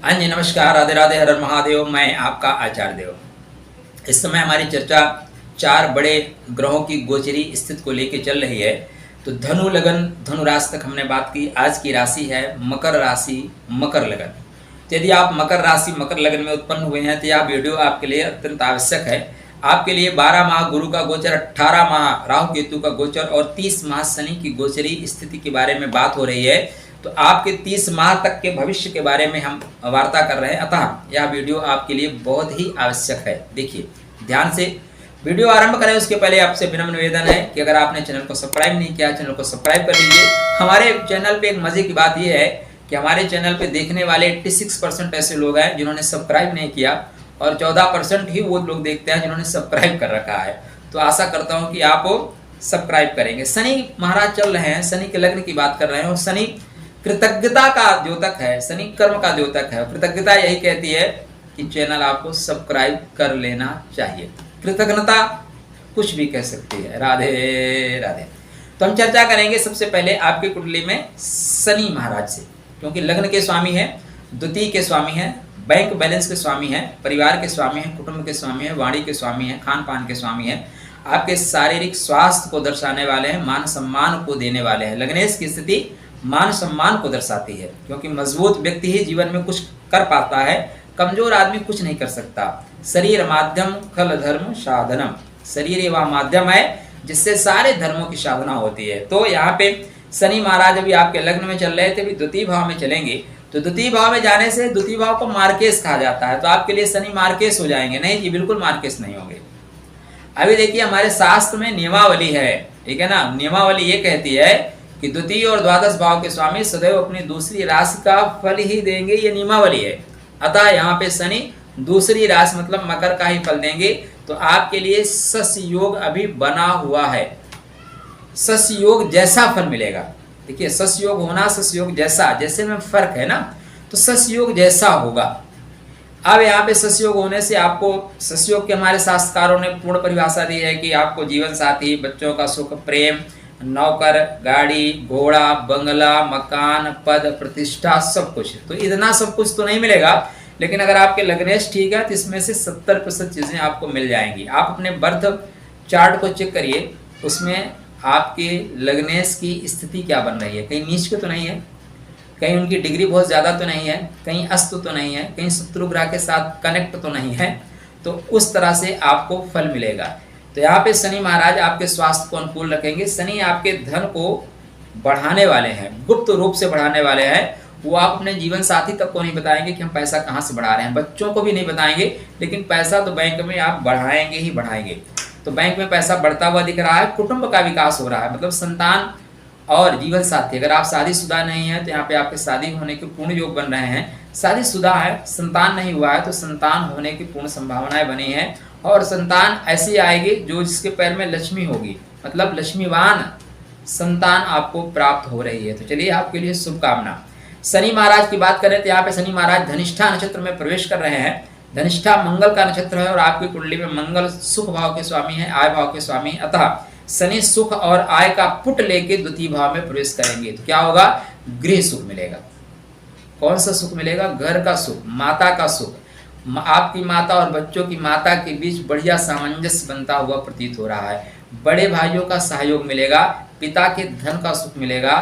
हाँ जी, नमस्कार, राधे राधे, हर हर महादेव। मैं आपका आचार्य देव। इस समय हमारी चर्चा 4 बड़े ग्रहों की गोचरी स्थिति को लेकर चल रही है। तो धनु लगन धनु राशि तक हमने बात की। आज की राशि है मकर राशि, मकर लगन। तो यदि आप मकर राशि मकर लगन में उत्पन्न हुए हैं तो यह वीडियो आपके लिए अत्यंत आवश्यक है। आपके लिए 12 माह गुरु का गोचर, 18 माह राहु केतु का गोचर और 30 माह शनि की गोचरी स्थिति के बारे में बात हो रही है। तो आपके 30 माह तक के भविष्य के बारे में हम वार्ता कर रहे हैं, अतः यह वीडियो आपके लिए बहुत ही आवश्यक है। देखिए ध्यान से वीडियो आरंभ करें उसके पहले आपसे विनम्र निवेदन है कि अगर आपने चैनल को सब्सक्राइब नहीं किया, चैनल को सब्सक्राइब कर लीजिए। हमारे चैनल पे एक मजे की बात यह है कि हमारे चैनल पे देखने वाले 86% ऐसे लोग हैं जिन्होंने सब्सक्राइब नहीं किया और 14% ही वो लोग देखते हैं जिन्होंने सब्सक्राइब कर रखा है। तो आशा करता हूँ कि आप सब्सक्राइब करेंगे। शनि महाराज चल रहे हैं, शनि के लग्न की बात कर रहे हैं और शनि कृतज्ञता का द्योतक है, शनि कर्म का द्योतक है। कृतज्ञता यही कहती है कि चैनल आपको सब्सक्राइब कर लेना चाहिए। कृतज्ञता कुछ भी कह सकती है। राधे राधे। तो हम चर्चा करेंगे सबसे पहले आपकी कुंडली में शनि महाराज से, क्योंकि लग्न के स्वामी है, द्वितीय के स्वामी है, बैंक बैलेंस के स्वामी है, परिवार के स्वामी है, कुटुंब के स्वामी है, वाणी के स्वामी है, खान पान के स्वामी है, आपके शारीरिक स्वास्थ्य को दर्शाने वाले हैं, मान सम्मान को देने वाले हैं। लग्नेश की स्थिति मान सम्मान को दर्शाती है, क्योंकि मजबूत व्यक्ति ही जीवन में कुछ कर पाता है, कमजोर आदमी कुछ नहीं कर सकता। शरीर माध्यम खल धर्म साधनम, शरीर एवं माध्यम है जिससे सारे धर्मों की साधना होती है। तो यहाँ पे शनि महाराज अभी आपके लग्न में चल रहे थे, अभी द्वितीय भाव में चलेंगे। तो द्वितीय भाव में जाने से द्वितीय भाव को मार्केश कहा जाता है। तो आपके लिए शनि मार्केश हो जाएंगे? नहीं जी, बिल्कुल मार्केश नहीं होंगे। अभी देखिए हमारे शास्त्र में नियमावली है, ठीक है ना। नियमावली ये कहती है कि द्वितीय और द्वादश भाव के स्वामी सदैव अपनी दूसरी राशि का फल ही देंगे, ये नियमावली है। अतः यहाँ पे शनि दूसरी राशि मतलब मकर का ही फल देंगे। तो आपके लिए सस्य योग अभी बना हुआ है, सस्य योग जैसा फल मिलेगा। देखिए सस्य योग होना, सस्य योग जैसा, जैसे में फर्क है ना, तो सस्य योग जैसा होगा। अब यहाँ पे सस्य योग होने से आपको, सस्य योग के हमारे शास्त्रकारों ने पूर्ण परिभाषा दी है कि आपको जीवन साथी, बच्चों का सुख, प्रेम, नौकर, गाड़ी, घोड़ा, बंगला, मकान, पद, प्रतिष्ठा, सब कुछ। तो इतना सब कुछ तो नहीं मिलेगा, लेकिन अगर आपके लग्नेश ठीक है तो इसमें से 70% चीजें आपको मिल जाएंगी। आप अपने बर्थ चार्ट को चेक करिए, उसमें आपके लग्नेश की स्थिति क्या बन रही है। कहीं नीच के तो नहीं है, कहीं उनकी डिग्री बहुत ज़्यादा तो नहीं है, कहीं अस्त तो नहीं है, कहीं शत्रु ग्रह के साथ कनेक्ट तो नहीं है। तो उस तरह से आपको फल मिलेगा। तो यहाँ पे शनि महाराज आपके स्वास्थ्य को अनुकूल रखेंगे। शनि आपके धन को बढ़ाने वाले हैं, गुप्त रूप से बढ़ाने वाले हैं। वो आप अपने जीवन साथी तक को नहीं बताएंगे कि हम पैसा कहाँ से बढ़ा रहे हैं, बच्चों को भी नहीं बताएंगे, लेकिन पैसा तो बैंक में आप बढ़ाएंगे ही बढ़ाएंगे। तो बैंक में पैसा बढ़ता हुआ दिख रहा है, कुटुंब का विकास हो रहा है, मतलब संतान और जीवन साथी। अगर आप शादीशुदा नहीं है तो यहाँ पे आपके शादी होने के पूर्ण योग बन रहे हैं। शादीशुदा है, संतान नहीं हुआ है तो संतान होने की पूर्ण संभावनाएं बनी है। और संतान ऐसी आएगी जो जिसके पैर में लक्ष्मी होगी, मतलब लक्ष्मीवान संतान आपको प्राप्त हो रही है। तो चलिए आपके लिए शुभकामना। शनि महाराज की बात करें तो यहाँ पे शनि महाराज धनिष्ठा नक्षत्र में प्रवेश कर रहे हैं। धनिष्ठा मंगल का नक्षत्र है और आपकी कुंडली में मंगल सुख भाव के स्वामी है, आय भाव के स्वामी है। अतः शनि सुख और आय का पुट लेके द्वितीय भाव में प्रवेश करेंगे। तो क्या होगा? गृह सुख मिलेगा। कौन सा सुख मिलेगा? घर का सुख, माता का सुख। आपकी माता और बच्चों की माता के बीच बढ़िया सामंजस्य बनता हुआ प्रतीत हो रहा है। बड़े भाइयों का सहयोग मिलेगा, पिता के धन का सुख मिलेगा।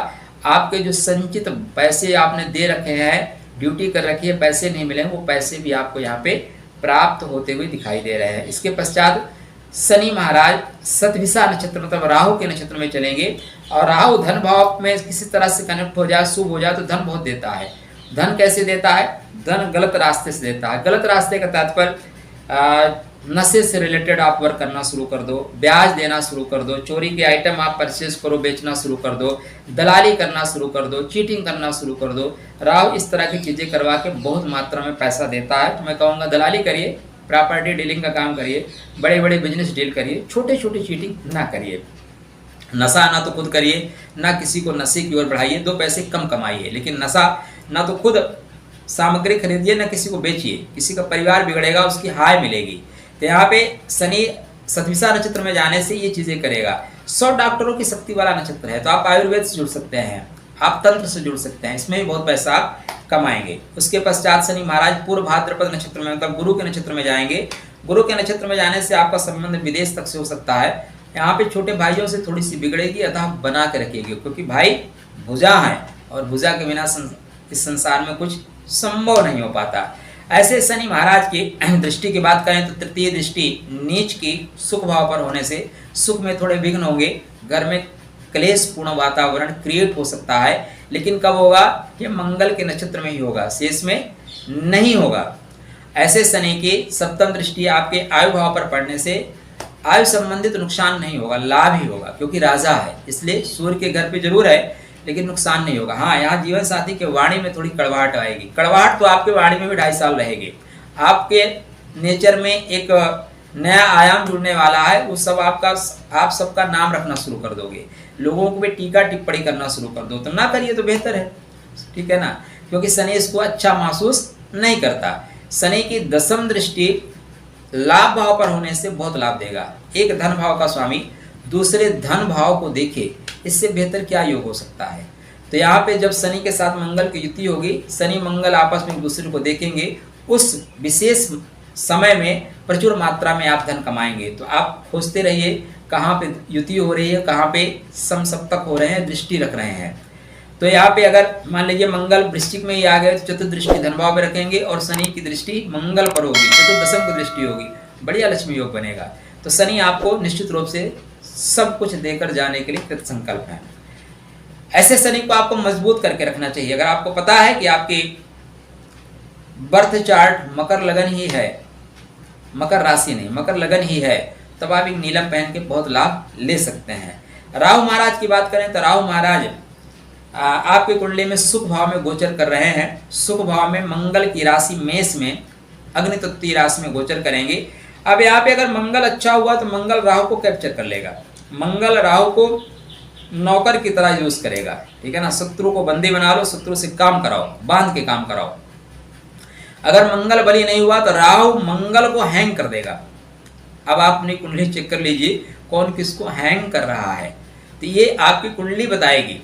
आपके जो संचित पैसे आपने दे रखे हैं, ड्यूटी कर रखी है, पैसे नहीं मिले, वो पैसे भी आपको यहाँ पे प्राप्त होते हुए दिखाई दे रहे हैं। इसके पश्चात शनि महाराज शतभिषा नक्षत्र मतलब राहु के नक्षत्र में चलेंगे। और राहु धन भाव में किसी तरह से कनेक्ट हो जाए, शुभ हो जाए तो धन बहुत देता है। धन कैसे देता है? धन गलत रास्ते से देता है। गलत रास्ते का तात्पर्य नशे से रिलेटेड आप वर्क करना शुरू कर दो, ब्याज देना शुरू कर दो, चोरी के आइटम आप परचेज करो, बेचना शुरू कर दो, दलाली करना शुरू कर दो, चीटिंग करना शुरू कर दो। राहु इस तरह की चीज़ें करवा के बहुत मात्रा में पैसा देता है। तो मैं कहूँगा दलाली करिए, प्रॉपर्टी डीलिंग का काम करिए, बड़े बड़े बिजनेस डील करिए, छोटे छोटे चीटिंग ना करिए। नशा ना तो खुद करिए, ना किसी को नशे की ओर बढ़ाइए, 2 पैसे कम कमाइए, लेकिन नशा ना तो खुद सामग्री खरीदिए ना किसी को बेचिए। किसी का परिवार बिगड़ेगा, उसकी हाय मिलेगी। तो यहाँ पे शनि शतभिषा नक्षत्र में जाने से ये चीज़ें करेगा। 100 डॉक्टरों की शक्ति वाला नक्षत्र है। तो आप आयुर्वेद से जुड़ सकते हैं, आप तंत्र से जुड़ सकते हैं, इसमें भी बहुत पैसा आप कमाएंगे। उसके पश्चात शनि महाराज पूर्व भाद्रपद नक्षत्र में मतलब गुरु के नक्षत्र में जाएंगे। गुरु के नक्षत्र में जाने से आपका संबंध विदेश तक से हो सकता है। यहाँ पे छोटे भाइयों से थोड़ी सी बिगड़ेगी, अतः बना के रखिएगा, क्योंकि भाई भुजा है और भुजा के बिना इस संसार में कुछ संभव नहीं हो पाता। ऐसे शनि महाराज की दृष्टि की बात करें तो तृतीय दृष्टि नीच की सुख भाव पर होने से सुख में थोड़े विघ्न होंगे, घर में क्लेशपूर्ण वातावरण क्रिएट हो सकता है, लेकिन कब होगा? ये मंगल के नक्षत्र में ही होगा, शेष में नहीं होगा। ऐसे शनि की सप्तम दृष्टि आपके आयु भाव पर पड़ने से आयु संबंधित नुकसान नहीं होगा, लाभ ही होगा, क्योंकि राजा है, इसलिए सूर्य के घर पे जरूर है लेकिन नुकसान नहीं होगा। हाँ, यहाँ जीवन साथी के वाणी में थोड़ी कड़वाहट आएगी। कड़वाहट तो आपके वाणी में भी 2.5 साल रहेगी। आपके नेचर में एक नया आयाम जुड़ने वाला है, वो सब आप सबका नाम रखना शुरू कर दोगे, लोगों को भी टीका टिप्पणी करना शुरू कर दो, तो ना करिए तो बेहतर है, ठीक है ना, क्योंकि शनि इसको अच्छा महसूस नहीं करता। शनि की दसम दृष्टि लाभ भाव पर होने से बहुत लाभ देगा। एक धन भाव का स्वामी दूसरे धन भाव को देखे, इससे बेहतर क्या योग हो सकता है। तो यहाँ पे जब शनि के साथ मंगल की युति होगी, शनि मंगल आपस में एक दूसरे को देखेंगे, उस विशेष समय में प्रचुर मात्रा में आप धन कमाएंगे। तो आप खोजते रहिए कहाँ पे युति हो रही है, कहाँ पे समसप्तक हो रहे हैं, दृष्टि रख रहे हैं। तो यहाँ पे अगर मान लीजिए मंगल वृश्चिक में ही आ गए तो चतुर्दृष्टि धन भाव में रखेंगे और शनि की दृष्टि मंगल पर होगी, चतुर्दशम की दृष्टि होगी, बढ़िया लक्ष्मी योग बनेगा। तो शनि आपको निश्चित रूप से सब कुछ देकर जाने के लिए कृत संकल्प है। ऐसे शनि को आपको मजबूत करके रखना चाहिए। अगर आपको पता है कि आपकी बर्थ चार्ट मकर लगन ही है, मकर राशि नहीं, मकर लगन ही है, तब आप एक नीलम पहन के बहुत लाभ ले सकते हैं। राहु महाराज की बात करें तो राहु महाराज आपकी कुंडली में सुख भाव में गोचर कर रहे हैं। सुख भाव में मंगल की राशि मेष में अग्नि तत्व राशि में गोचर करेंगे। अब यहाँ पे अगर मंगल अच्छा हुआ तो मंगल राहु को कैप्चर कर लेगा, मंगल राहु को नौकर की तरह यूज करेगा, ठीक है ना। शत्रु को बंदी बना लो, शत्रु से काम कराओ, बांध के काम कराओ। अगर मंगल बली नहीं हुआ तो राहु मंगल को हैंग कर देगा। अब आप अपनी कुंडली चेक कर लीजिए कौन किसको हैंग कर रहा है, तो ये आपकी कुंडली बताएगी।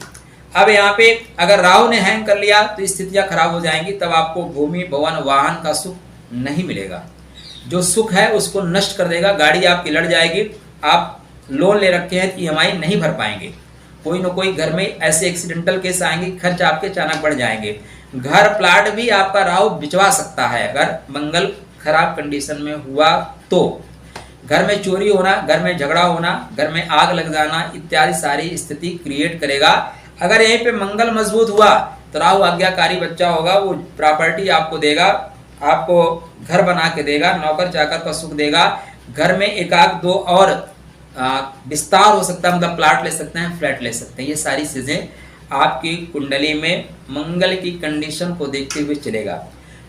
अब यहाँ पे अगर राहु ने हैंग कर लिया तो स्थितियां खराब हो जाएंगी, तब आपको भूमि भवन वाहन का सुख नहीं मिलेगा। जो सुख है उसको नष्ट कर देगा, गाड़ी आपकी लड़ जाएगी, आप लोन ले रखे हैं EMI नहीं भर पाएंगे, कोई ना कोई घर में ऐसे एक्सीडेंटल केस आएंगे, खर्च आपके अचानक बढ़ जाएंगे। घर प्लाट भी आपका राहु बिचवा सकता है अगर मंगल खराब कंडीशन में हुआ तो। घर में चोरी होना, घर में झगड़ा होना, घर में आग लग जाना इत्यादि सारी स्थिति क्रिएट करेगा। अगर यहीं पे मंगल मजबूत हुआ तो राहु आज्ञाकारी बच्चा होगा, वो प्रॉपर्टी आपको देगा, आपको घर बना के देगा, नौकर चाकर का सुख देगा, घर में एक आध दो और विस्तार हो सकता है, मतलब प्लाट ले सकते हैं, फ्लैट ले सकते हैं। ये सारी चीजें आपकी कुंडली में मंगल की कंडीशन को देखते हुए चलेगा।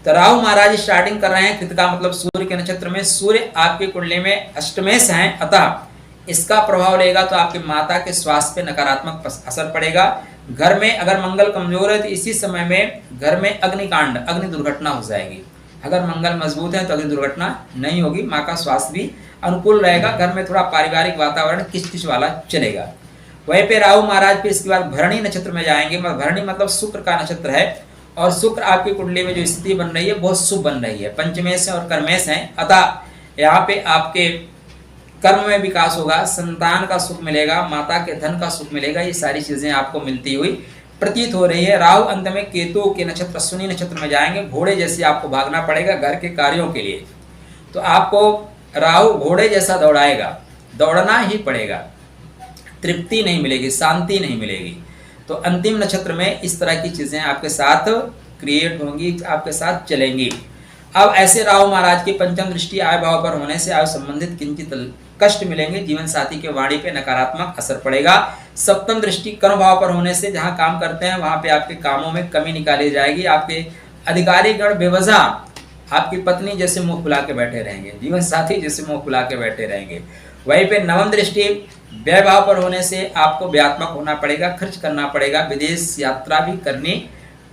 तो राहु महाराज स्टार्टिंग कर रहे हैं कृतिका मतलब सूर्य के नक्षत्र में। सूर्य आपकी कुंडली में अष्टमेश हैं, अतः इसका प्रभाव लेगा तो आपके माता के स्वास्थ्य पे नकारात्मक असर पड़ेगा। घर में अगर मंगल कमजोर है तो इसी समय में घर में अग्निकांड, अग्नि दुर्घटना हो जाएगी। अगर मंगल मजबूत है तो अग्नि दुर्घटना नहीं होगी, माँ का स्वास्थ्य भी अनुकूल रहेगा, घर में थोड़ा पारिवारिक वातावरण किचकिच वाला चलेगा। वहीं पे राहु महाराज पे इसके बाद भरणी नक्षत्र में जाएंगे। भरणी मतलब शुक्र का नक्षत्र है और शुक्र आपकी कुंडली में जो स्थिति बन रही है बहुत शुभ बन रही है, पंचमेश है और कर्मेश है, अतः यहाँ पे आपके कर्म में विकास होगा, संतान का सुख मिलेगा, माता के धन का सुख मिलेगा, ये सारी चीजें आपको मिलती हुई प्रतीत हो रही है। राहु अंत में केतु के नक्षत्र अश्विनी नक्षत्र में जाएंगे। घोड़े जैसे आपको भागना पड़ेगा घर के कार्यों के लिए, तो आपको राहु घोड़े जैसा दौड़ाएगा, दौड़ना ही पड़ेगा, तृप्ति नहीं मिलेगी, शांति नहीं मिलेगी। तो अंतिम नक्षत्र में इस तरह की चीजें आपके साथ क्रिएट होंगी, आपके साथ चलेंगी। अब ऐसे राहु महाराज की पंचम दृष्टि आय भाव पर होने से आय संबंधित किंचित कष्ट मिलेंगे, जीवन साथी के वाणी पे नकारात्मक असर पड़ेगा। सप्तम दृष्टि कर्म भाव पर होने से जहां काम करते हैं वहां पे आपके कामों में कमी निकाली जाएगी। आपके अधिकारी गण बेवजह आपकी पत्नी जैसे मुंह फुला के बैठे रहेंगे, जीवन साथी जैसे मुंह फुला के बैठे रहेंगे। वहीं पे नवम दृष्टि व्यय भाव पर होने से आपको व्यात्मक होना पड़ेगा, खर्च करना पड़ेगा, विदेश यात्रा भी करनी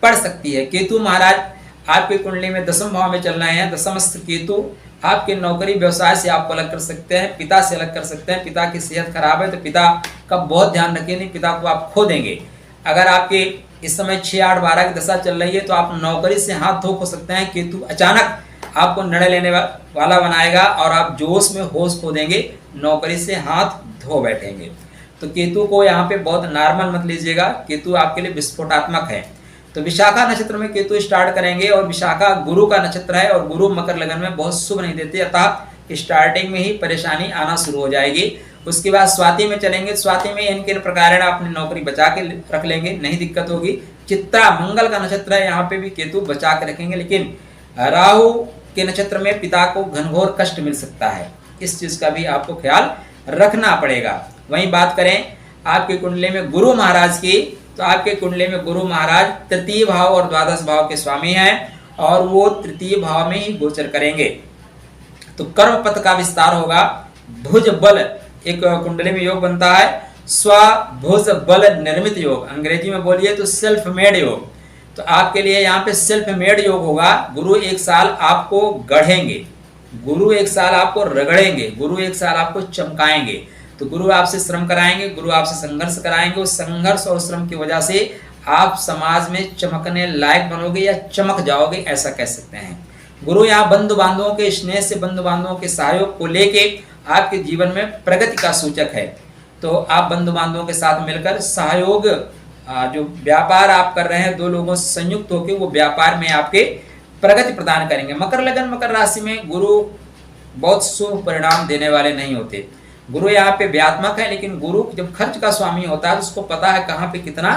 पड़ सकती है। केतु महाराज आपकी कुंडली में दसम भाव में चल रहे हैं। दसमस्थ केतु आपके नौकरी व्यवसाय से आपको अलग कर सकते हैं, पिता से अलग कर सकते हैं। पिता की सेहत खराब है तो पिता का बहुत ध्यान रखें, नहीं पिता को आप खो देंगे। अगर आपके इस समय 6, 8, 12 की दशा चल रही है तो आप नौकरी से हाथ धो सकते हैं। केतु अचानक आपको निर्णय लेने वाला बनाएगा और आप जोश में होश खो देंगे, नौकरी से हाथ धो बैठेंगे। तो केतु को यहाँ पे बहुत नॉर्मल मत लीजिएगा, केतु आपके लिए विस्फोटात्मक है। तो विशाखा नक्षत्र में केतु स्टार्ट करेंगे और विशाखा गुरु का नक्षत्र है और गुरु मकर लगन में बहुत शुभ नहीं देते, अतः स्टार्टिंग में ही परेशानी आना शुरू हो जाएगी। उसके बाद स्वाति में चलेंगे, स्वाति में इन किन प्रकार अपनी नौकरी बचा के रख लेंगे, नहीं दिक्कत होगी। चित्रा मंगल का नक्षत्र है, यहाँ पे भी केतु बचा के रखेंगे, लेकिन राहु के नक्षत्र में पिता को घनघोर कष्ट मिल सकता है, इस चीज का भी आपको ख्याल रखना पड़ेगा। वहीं बात करें आपके कुंडली में गुरु महाराज की, तो आपके कुंडली में गुरु महाराज तृतीय भाव और द्वादश भाव के स्वामी हैं और वो तृतीय भाव में ही गोचर करेंगे। तो कर्म पथ का विस्तार होगा। भुज बल एक कुंडली में योग बनता है, स्वभुज बल निर्मित योग, अंग्रेजी में बोलिए तो सेल्फ मेड योग। तो आपके लिए यहाँ पे सेल्फ मेड योग होगा। गुरु एक साल आपको गढ़ेंगे, गुरु एक साल आपको रगड़ेंगे, गुरु एक साल आपको चमकाएंगे। तो गुरु आपसे श्रम कराएंगे, गुरु आपसे संघर्ष कराएंगे। उस संघर्ष और श्रम की वजह से आप समाज में चमकने लायक बनोगे या चमक जाओगे, ऐसा कह सकते हैं। गुरु यहाँ बंधु बांधवों के स्नेह से, बंधु बांधवों के सहयोग को लेके आपके जीवन में प्रगति का सूचक है। तो आप बंधु बांधवों के साथ मिलकर सहयोग, जो व्यापार आप कर रहे हैं, दो लोगों से संयुक्त होकर वो व्यापार में आपके प्रगति प्रदान करेंगे। मकर लगन मकर राशि में गुरु बहुत शुभ परिणाम देने वाले नहीं होते। गुरु यहाँ पे व्यात्मक है, लेकिन गुरु जब खर्च का स्वामी होता है तो उसको पता है कहाँ पे कितना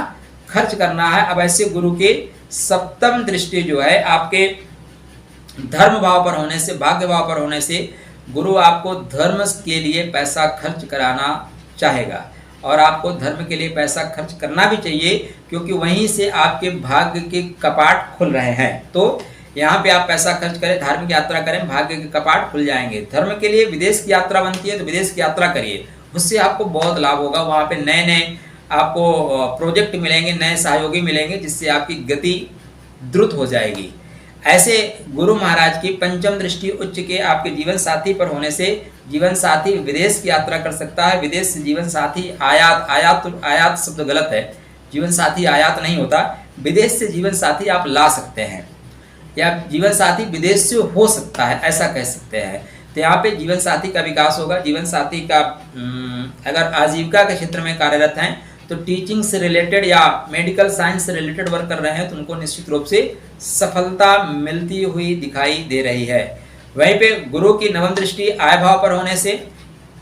खर्च करना है। अब ऐसे गुरु के सप्तम दृष्टि जो है आपके धर्म भाव पर होने से, भाग्य भाव पर होने से गुरु आपको धर्म के लिए पैसा खर्च कराना चाहेगा और आपको धर्म के लिए पैसा खर्च करना भी चाहिए, क्योंकि वहीं से आपके भाग्य के कपाट खुल रहे हैं। तो यहाँ पे आप पैसा खर्च करें, धार्मिक यात्रा करें, भाग्य के कपाट खुल जाएंगे। धर्म के लिए विदेश की यात्रा बनती है तो विदेश की यात्रा करिए, उससे आपको बहुत लाभ होगा। वहाँ पे नए नए आपको प्रोजेक्ट मिलेंगे, नए सहयोगी मिलेंगे, जिससे आपकी गति द्रुत हो जाएगी। ऐसे गुरु महाराज की पंचम दृष्टि उच्च के आपके जीवन साथी पर होने से जीवन साथी विदेश की यात्रा कर सकता है। विदेश से जीवन साथी आयात शब्द गलत है, जीवन साथी आयात नहीं होता, विदेश से जीवन साथी आप ला सकते हैं या जीवन साथी विदेश से हो सकता है, ऐसा कह सकते हैं। तो यहाँ पे जीवन साथी का विकास होगा। जीवन साथी का अगर आजीविका के क्षेत्र में कार्यरत हैं तो टीचिंग से रिलेटेड या मेडिकल साइंस से रिलेटेड वर्क कर रहे हैं तो उनको निश्चित रूप से सफलता मिलती हुई दिखाई दे रही है। वहीं पे गुरु की नवम दृष्टि आय भाव पर होने से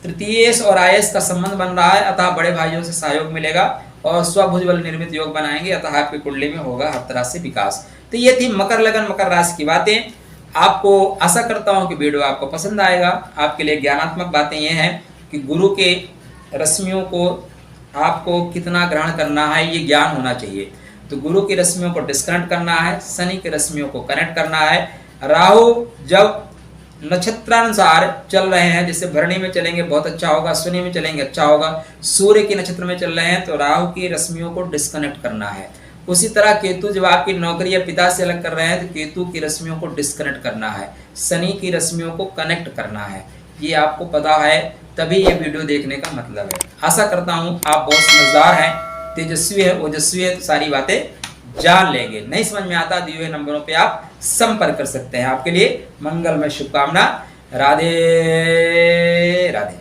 तृतीयेश और आयेश का संबंध बन रहा है, अतः बड़े भाइयों से सहयोग मिलेगा और स्वभुज बल निर्मित योग बनाएंगे, अतः आपकी कुंडली में होगा हर तरह से विकास। तो ये थी मकर लगन मकर राशि की बातें। आपको आशा करता हूँ कि वीडियो आपको पसंद आएगा। आपके लिए ज्ञानात्मक बातें ये हैं कि गुरु के रश्मियों को आपको कितना ग्रहण करना है, ये ज्ञान होना चाहिए। तो गुरु की रश्मियों को डिस्कनेक्ट करना है, शनि की रश्मियों को कनेक्ट करना है। राहु जब नक्षत्रानुसार चल रहे हैं, जैसे भरणी में चलेंगे बहुत अच्छा होगा, अश्विनी में चलेंगे अच्छा होगा, सूर्य के नक्षत्र में चल रहे हैं तो राहु की रश्मियों को डिस्कनेक्ट करना है। उसी तरह केतु जब आपकी नौकरी या पिता से अलग कर रहे हैं तो केतु की रश्मियों को डिस्कनेक्ट करना है, शनि की रश्मियों को कनेक्ट करना है। ये आपको पता है, तभी ये वीडियो देखने का मतलब है। आशा करता हूँ आप बहुत समझदार हैं, तेजस्वी है, ओजस्वी है, तो सारी बातें जान लेंगे। नहीं समझ में आता दिए हुए नंबरों पे आप संपर्क कर सकते हैं। आपके लिए मंगलमय शुभकामना। राधे राधे।